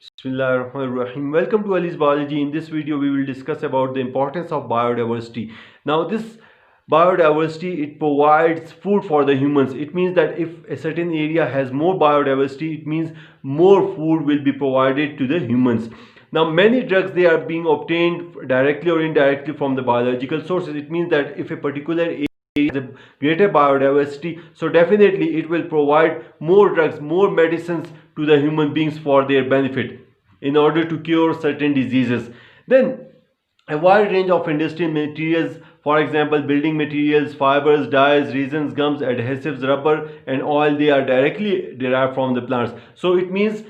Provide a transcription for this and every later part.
Bismillahirrahmanirrahim. Welcome to Ali's Biology. In this video, we will discuss about the importance of biodiversity. Now, this biodiversity, it provides food for the humans. It means that if a certain area has more biodiversity, it means more food will be provided to the humans. Now, many drugs, they are being obtained directly or indirectly from the biological sources. It means that if a particular area has a greater biodiversity, so definitely it will provide more drugs, more medicines to the human beings for their benefit in order to cure certain diseases. Then a wide range of industrial materials, for example building materials, fibers, dyes, resins, gums, adhesives, rubber and oil, they are directly derived from the plants. So it means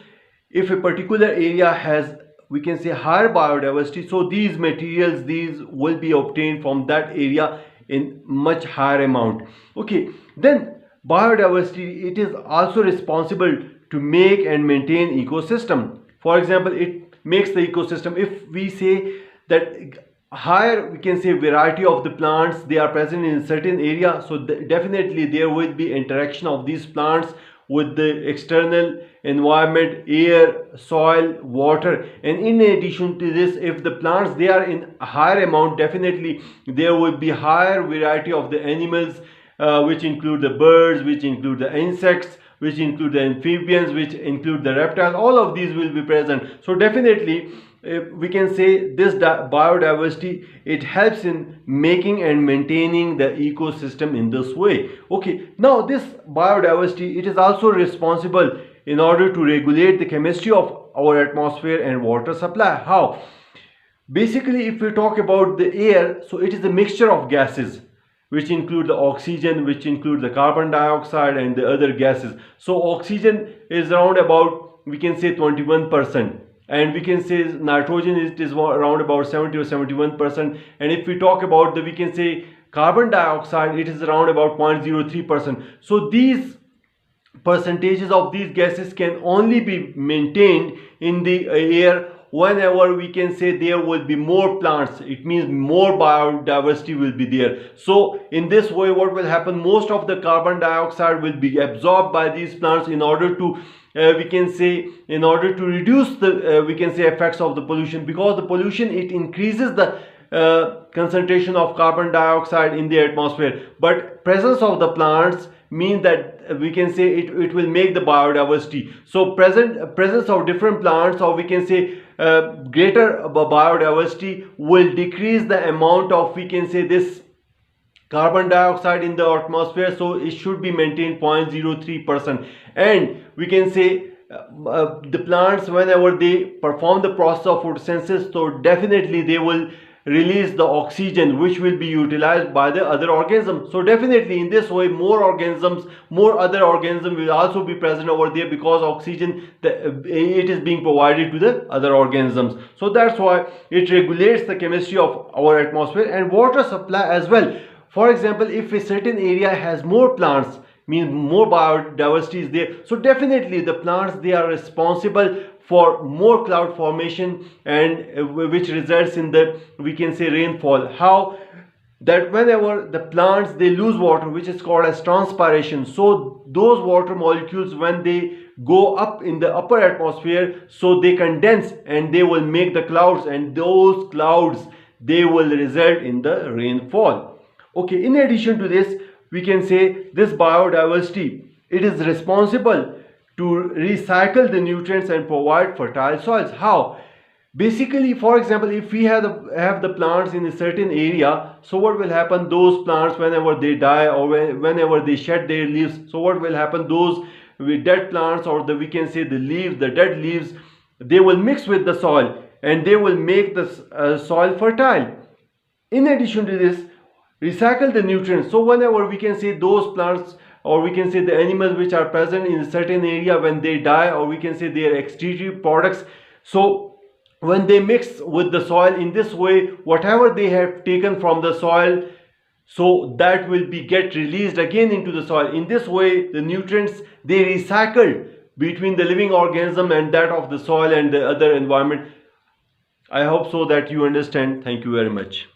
if a particular area has, we can say, higher biodiversity, so these materials, these will be obtained from that area in much higher amount. Okay, then biodiversity, it is also responsible to make and maintain ecosystem. For example, it makes the ecosystem. If we say that higher, we can say, variety of the plants, they are present in a certain area, so definitely there will be interaction of these plants with the external environment, air, soil, water. And in addition to this, if the plants, they are in a higher amount, definitely there will be higher variety of the animals, which include the birds, which include the insects, which include the amphibians, which include the reptiles. All of these will be present. So definitely we can say this biodiversity, it helps in making and maintaining the ecosystem in this way. Okay, now this biodiversity, it is also responsible in order to regulate the chemistry of our atmosphere and water supply. How? Basically, if we talk about the air, so it is a mixture of gases which include the oxygen, which include the carbon dioxide and the other gases. So oxygen is around about, we can say, 21%, and we can say nitrogen is around about 70 or 71%. And if we talk about the, we can say, carbon dioxide, it is around about 0.03%. So these percentages of these gases can only be maintained in the air whenever, we can say, there will be more plants. It means more biodiversity will be there. So in this way, what will happen, most of the carbon dioxide will be absorbed by these plants in order to we can say, in order to reduce the we can say effects of the pollution, because the pollution, it increases the concentration of carbon dioxide in the atmosphere, but presence of the plants means that we can say it will make the biodiversity. So presence of different plants, or we can say greater biodiversity, will decrease the amount of, we can say, this carbon dioxide in the atmosphere. So it should be maintained 0.03%. And we can say the plants, whenever they perform the process of photosynthesis, so definitely they will release the oxygen, which will be utilized by the other organisms. So definitely in this way, more other organisms will also be present over there, because oxygen, it is being provided to the other organisms. So that's why it regulates the chemistry of our atmosphere and water supply as well. For example, if a certain area has more plants, means more biodiversity is there, so definitely the plants, they are responsible for more cloud formation, and which results in the, we can say, rainfall. How? That whenever the plants, they lose water, which is called as transpiration, so those water molecules, when they go up in the upper atmosphere, so they condense and they will make the clouds, and those clouds, they will result in the rainfall. Okay, in addition to this, we can say this biodiversity, it is responsible to recycle the nutrients and provide fertile soils. How? Basically, for example, if we have the plants in a certain area, so what will happen, those plants, whenever they die or whenever they shed their leaves, so what will happen, those with dead plants, or the, we can say, the leaves, the dead leaves, they will mix with the soil and they will make the soil fertile. In addition to this, recycle the nutrients. So whenever, we can say, those plants, or we can say the animals which are present in a certain area, when they die, or we can say their excretory products, so when they mix with the soil, in this way, whatever they have taken from the soil, so that will be get released again into the soil. In this way, the nutrients, they recycle between the living organism and that of the soil and the other environment. I hope so that you understand. Thank you very much.